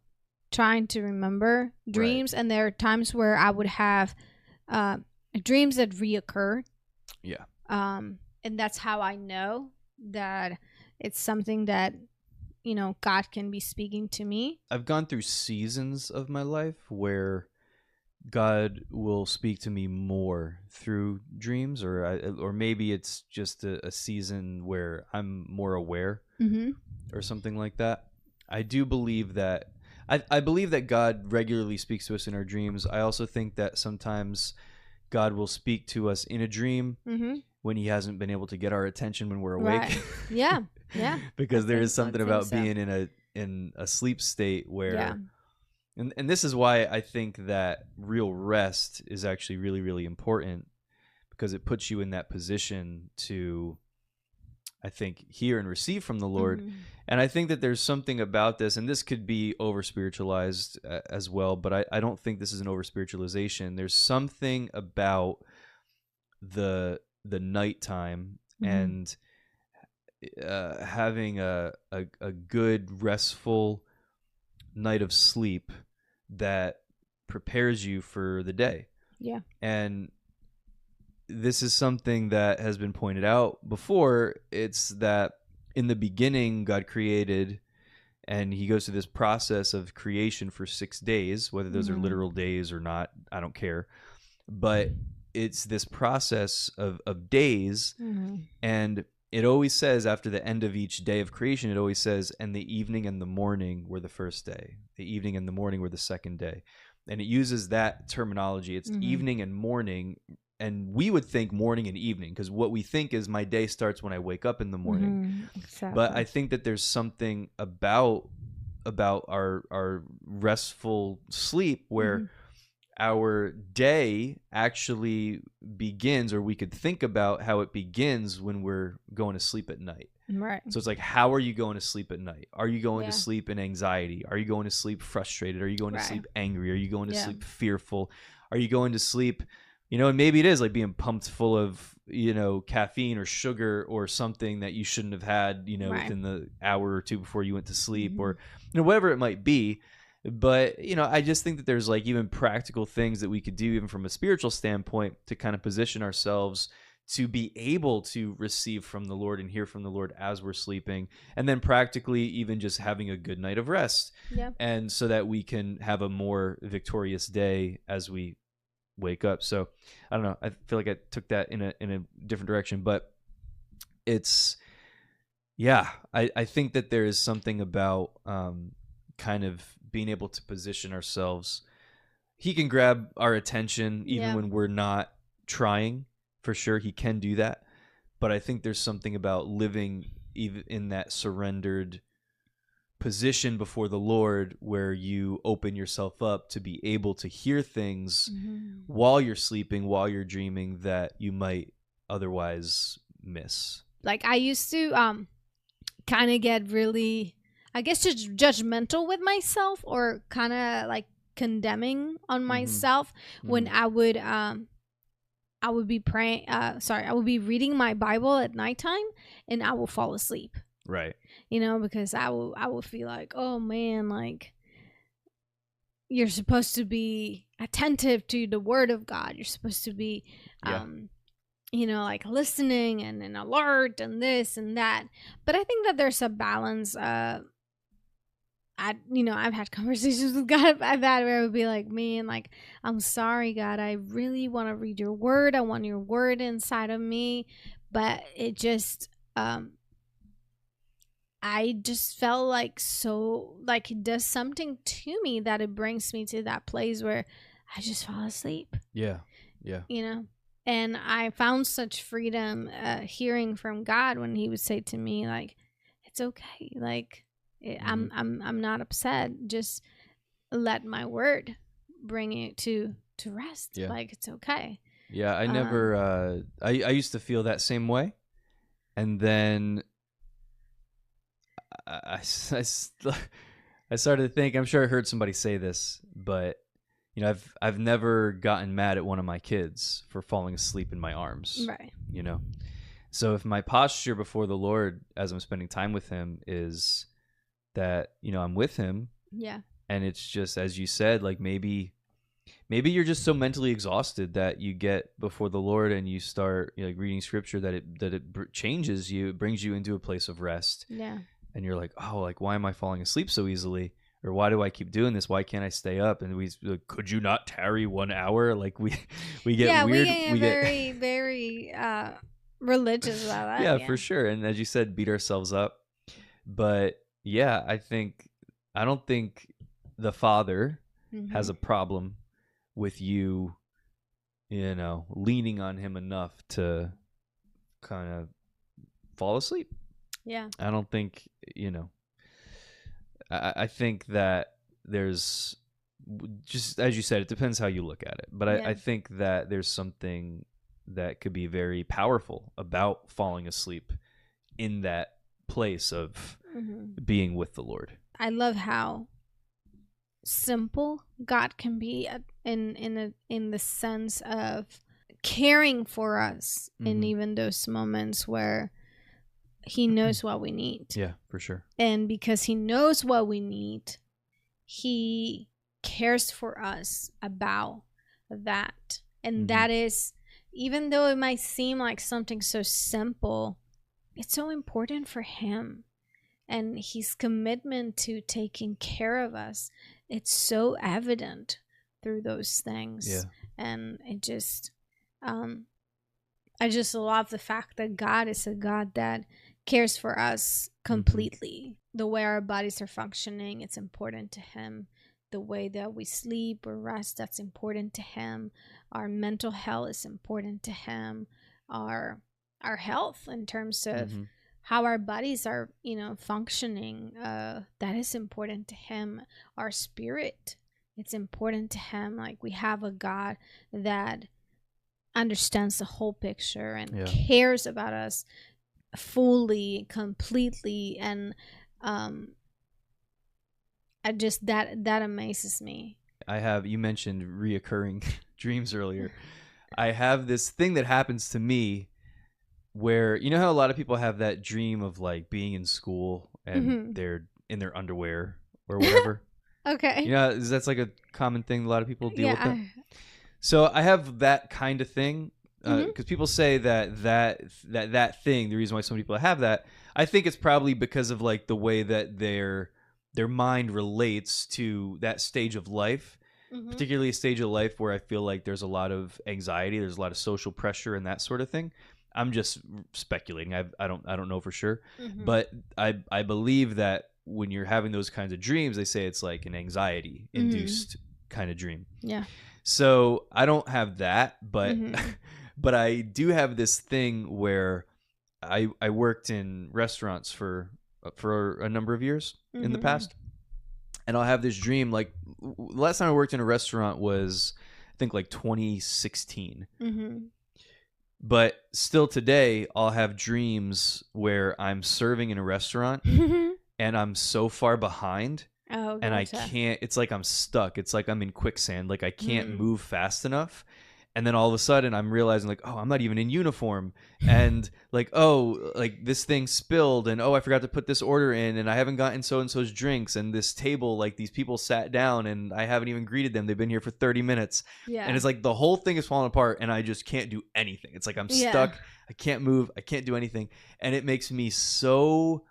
[SPEAKER 2] trying to remember dreams. Right. And there are times where I would have dreams that reoccur.
[SPEAKER 1] Yeah.
[SPEAKER 2] And that's how I know that it's something that, God can be speaking to me.
[SPEAKER 1] I've gone through seasons of my life where God will speak to me more through dreams, or maybe it's just a season where I'm more aware or something like that. I do believe that I believe that God regularly speaks to us in our dreams. I also think that sometimes God will speak to us in a dream when he hasn't been able to get our attention when we're awake.
[SPEAKER 2] Right. Yeah. Yeah.
[SPEAKER 1] Because there is something about being in a sleep state where And this is why I think that real rest is actually really, really important, because it puts you in that position to, I think, hear and receive from the Lord. And I think that there's something about this, and this could be over-spiritualized as well, but I don't think this is an over-spiritualization. There's something about the nighttime and having a good, restful night of sleep that prepares you for the day.
[SPEAKER 2] Yeah.
[SPEAKER 1] And this is something that has been pointed out before. It's that in the beginning, God created, and he goes through this process of creation for 6 days, whether those are literal days or not, I don't care. But it's this process of days, and it always says after the end of each day of creation, it always says, and the evening and the morning were the first day. The evening and the morning were the second day. And it uses that terminology. It's evening and morning. And we would think morning and evening, because what we think is my day starts when I wake up in the morning.
[SPEAKER 2] Exactly.
[SPEAKER 1] But I think that there's something about our restful sleep where our day actually begins, or we could think about how it begins when we're going to sleep at night.
[SPEAKER 2] Right.
[SPEAKER 1] So it's like, how are you going to sleep at night? Are you going to sleep in anxiety? Are you going to sleep frustrated? Are you going to sleep angry? Are you going to sleep fearful? Are you going to sleep, and maybe it is like being pumped full of, caffeine or sugar or something that you shouldn't have had, within the hour or two before you went to sleep, or, whatever it might be. But, I just think that there's like even practical things that we could do, even from a spiritual standpoint, to kind of position ourselves to be able to receive from the Lord and hear from the Lord as we're sleeping. And then practically even just having a good night of rest.
[SPEAKER 2] Yeah. And
[SPEAKER 1] so that we can have a more victorious day as we wake up. So I don't know. I feel like I took that in a different direction, but it's, I think that there is something about kind of being able to position ourselves. He can grab our attention even when we're not trying. For sure, he can do that. But I think there's something about living even in that surrendered position before the Lord where you open yourself up to be able to hear things while you're sleeping, while you're dreaming, that you might otherwise miss.
[SPEAKER 2] Like I used to kind of get really, I guess, just judgmental with myself, or kind of like condemning on myself when I would be praying. I would be reading my Bible at nighttime, and I will fall asleep.
[SPEAKER 1] Right.
[SPEAKER 2] You know, because I will feel like, oh man, like you're supposed to be attentive to the Word of God. You're supposed to be, you know, like listening and alert and this and that. But I think that there's a balance. I've had conversations with God about that where I would be like, man, like, I'm sorry, God, I really want to read your word. I want your word inside of me. But it just, I just felt like it does something to me that it brings me to that place where I just fall asleep. Yeah. Yeah. You know? And I found such freedom hearing from God when he would say to me, like, it's okay. Like, I'm not upset. Just let my word bring you to rest. Yeah. Like, it's okay.
[SPEAKER 1] Yeah, I never, I used to feel that same way. And then I started to think, I'm sure I heard somebody say this, but you know, I've never gotten mad at one of my kids for falling asleep in my arms. Right. You know, so if my posture before the Lord as I'm spending time with him is that, you know, I'm with him. Yeah. And it's just, as you said, like maybe you're just so mentally exhausted that you get before the Lord and you start, you know, like reading scripture that it changes you, it brings you into a place of rest. Yeah. And you're like, oh, like, why am I falling asleep so easily? Or why do I keep doing this? Why can't I stay up? And we like, could you not tarry 1 hour? Like we get weird.
[SPEAKER 2] We get very religious about that.
[SPEAKER 1] Yeah, for sure. And as you said, beat ourselves up. But yeah, I don't think the Father has a problem with you, you know, leaning on him enough to kind of fall asleep. Yeah. I don't think, you know, I think that there's just, as you said, it depends how you look at it. But I think that there's something that could be very powerful about falling asleep in that place of being with the Lord.
[SPEAKER 2] I love how simple God can be in the sense of caring for us in even those moments where he knows what we need.
[SPEAKER 1] Yeah, for sure.
[SPEAKER 2] And because he knows what we need, he cares for us about that. And that is, even though it might seem like something so simple, it's so important for him. And his commitment to taking care of us, it's so evident through those things. Yeah. And it just, I just love the fact that God is a God that cares for us completely. The way our bodies are functioning, it's important to him. The way that we sleep or rest, that's important to him. Our mental health is important to him. Our health in terms of how our bodies are, you know, functioning, that is important to him. Our spirit, it's important to him. Like, we have a God that understands the whole picture and cares about us fully, completely, and I just that amazes me.
[SPEAKER 1] You mentioned reoccurring dreams earlier. I have this thing that happens to me where, you know how a lot of people have that dream of like being in school and they're in their underwear or whatever. Okay. You know, that's like a common thing a lot of people deal with that. So I have that kind of thing. Because people say that thing, the reason why some people have that, I think it's probably because of like the way that their mind relates to that stage of life, particularly a stage of life where I feel like there's a lot of anxiety, there's a lot of social pressure and that sort of thing. I'm just speculating. I don't know for sure, but I believe that when you're having those kinds of dreams, they say it's like an anxiety induced kind of dream. Yeah. So I don't have that, but. But I do have this thing where I worked in restaurants for for a number of years in the past. And I'll have this dream, like last time I worked in a restaurant was, I think, like 2016. But still today, I'll have dreams where I'm serving in a restaurant and I'm so far behind and I can't, it's like I'm stuck. It's like I'm in quicksand. Like I can't move fast enough. And then all of a sudden I'm realizing like, oh, I'm not even in uniform. And like, oh, like this thing spilled and oh, I forgot to put this order in and I haven't gotten so-and-so's drinks. And this table, like these people sat down and I haven't even greeted them. They've been here for 30 minutes. And it's like the whole thing is falling apart and I just can't do anything. It's like I'm stuck. I can't move. I can't do anything. And it makes me so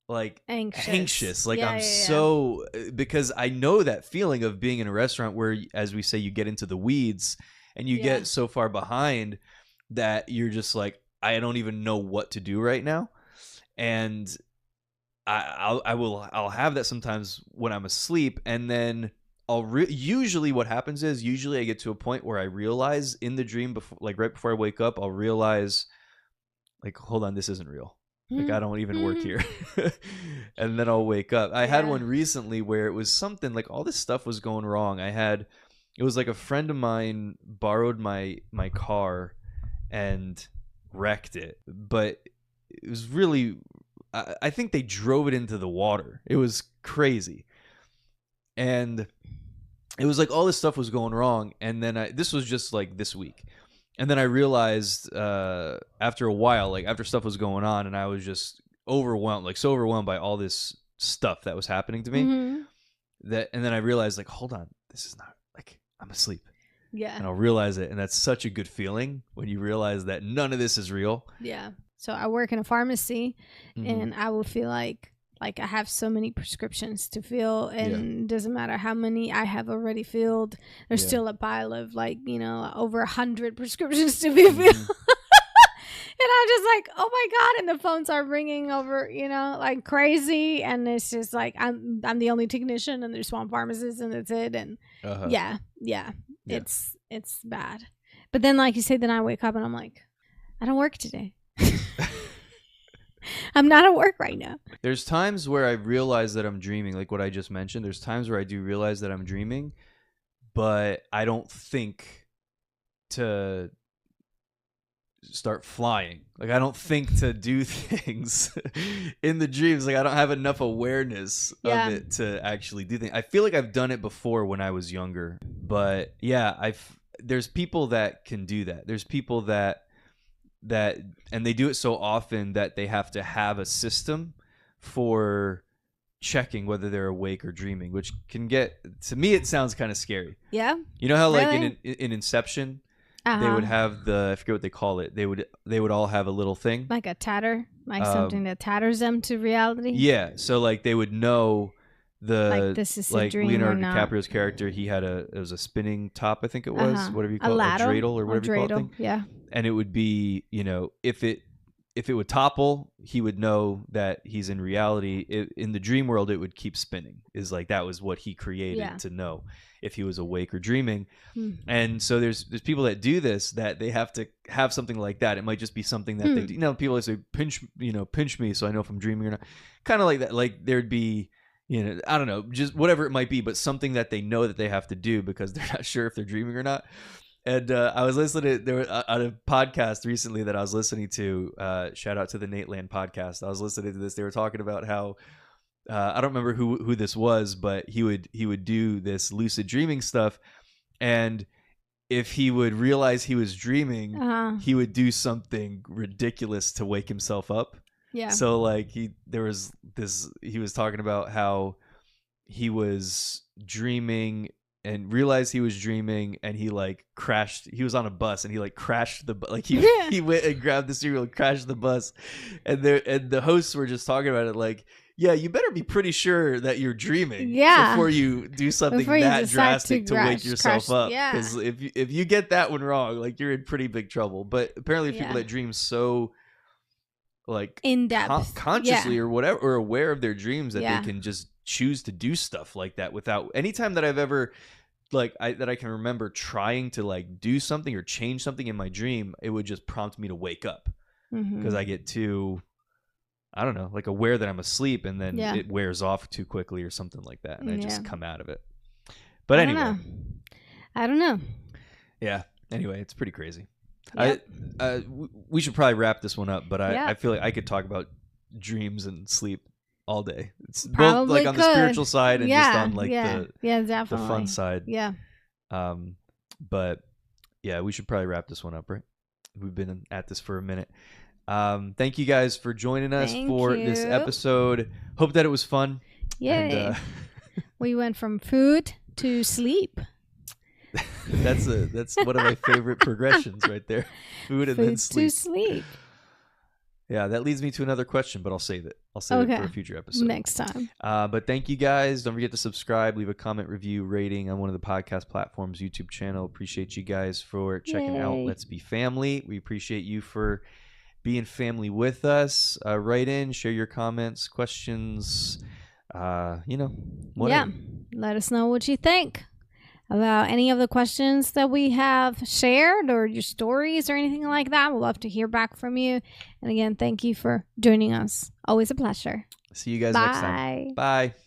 [SPEAKER 1] like anxious. Like I'm so, because I know that feeling of being in a restaurant where, as we say, you get into the weeds and you get so far behind that you're just like, I don't even know what to do right now. And I'll have that sometimes when I'm asleep. And then usually what happens is I get to a point where I realize in the dream, before, like right before I wake up, I'll realize like, hold on, this isn't real. Like I don't even work here. And then I'll wake up. I had one recently where it was something like all this stuff was going wrong. It was like a friend of mine borrowed my car and wrecked it. But it was really, I think they drove it into the water. It was crazy. And it was like all this stuff was going wrong. And then this was just like this week. And then I realized after a while, like after stuff was going on and I was just overwhelmed, like so overwhelmed by all this stuff that was happening to me and then I realized like, hold on, this is not like I'm asleep. Yeah. And I'll realize it. And that's such a good feeling when you realize that none of this is real.
[SPEAKER 2] Yeah. So I work in a pharmacy and I will feel like I have so many prescriptions to fill and it doesn't matter how many I have already filled. There's still a pile of like, you know, over 100 prescriptions to be filled. And I'm just like, oh my God. And the phones are ringing over, you know, like crazy. And it's just like, I'm the only technician and there's one pharmacist and that's it. And it's bad. But then like you say, then I wake up and I'm like, I don't work today. I'm not at work right now.
[SPEAKER 1] There's times where I realize that I'm dreaming, like what I just mentioned. There's times where I do realize that I'm dreaming, but I don't think to start flying. Like I don't think to do things in the dreams. Like I don't have enough awareness of it to actually do things. I feel like I've done it before when I was younger, but yeah, there's people that can do that. There's people that and they do it so often that they have to have a system for checking whether they're awake or dreaming, which can get, to me it sounds kind of scary. Yeah. You know how like in Inception they would have I forget what they call it. They would all have a little thing
[SPEAKER 2] like a tatter, like something that tatters them to reality.
[SPEAKER 1] Yeah. So like they would know
[SPEAKER 2] like this is like a dream
[SPEAKER 1] Leonardo
[SPEAKER 2] or not.
[SPEAKER 1] DiCaprio's character, it was a spinning top, I think it was, whatever you call it, a dreidel or whatever you call it.
[SPEAKER 2] Yeah.
[SPEAKER 1] And it would be, you know, if it would topple, he would know that he's in reality. In the dream world, it would keep spinning. Is like that was what he created to know if he was awake or dreaming. And so there's people that do this, that they have to have something like that. It might just be something that they do. You know, people say pinch me so I know if I'm dreaming or not. Kind of like that. Like there'd be, you know, I don't know, just whatever it might be, but something that they know that they have to do because they're not sure if they're dreaming or not. And I was listening on a podcast recently that I was listening to. Shout out to the Nate Land podcast. I was listening to this. They were talking about how I don't remember who this was, but he would do this lucid dreaming stuff, and if he would realize he was dreaming, he would do something ridiculous to wake himself up. Yeah. So like he was talking about how he was dreaming and realized he was dreaming, and he like crashed. He was on a bus and he like crashed he went and grabbed the cereal and crashed the bus, and the hosts were just talking about it like, yeah, you better be pretty sure that you're dreaming before you do something that drastic to wake yourself up. Because if you get that one wrong, like you're in pretty big trouble. But apparently people that dream so like
[SPEAKER 2] in depth
[SPEAKER 1] consciously or whatever, or aware of their dreams, that they can just choose to do stuff like that without anytime that I've ever that I can remember trying to like do something or change something in my dream, it would just prompt me to wake up because I get too I don't know, like aware that I'm asleep, and then it wears off too quickly or something like that, and I just come out of it. But anyway,
[SPEAKER 2] I don't know.
[SPEAKER 1] Yeah. Anyway, it's pretty crazy. Yep. We should probably wrap this one up, but I feel like I could talk about dreams and sleep all day. It's both like on the spiritual side and just on like the fun side.
[SPEAKER 2] Yeah.
[SPEAKER 1] But yeah, we should probably wrap this one up, right? We've been at this for a minute. Thank you guys for joining us this episode. Hope that it was fun.
[SPEAKER 2] Yeah. We went from food to sleep.
[SPEAKER 1] That's one of my favorite progressions right there. Food and then sleep.
[SPEAKER 2] To sleep.
[SPEAKER 1] Yeah, that leads me to another question, but I'll save it. I'll save it for a future episode.
[SPEAKER 2] Next time.
[SPEAKER 1] But thank you guys. Don't forget to subscribe, leave a comment, review, rating on one of the podcast platforms, YouTube channel. Appreciate you guys for checking out Let's Be Family. We appreciate you for being family with us. Write in, share your comments, questions, whatever.
[SPEAKER 2] Yeah, let us know what you think about any of the questions that we have shared or your stories or anything like that. We'd love to hear back from you. And again, thank you for joining us. Always a pleasure.
[SPEAKER 1] See you guys next time. Bye.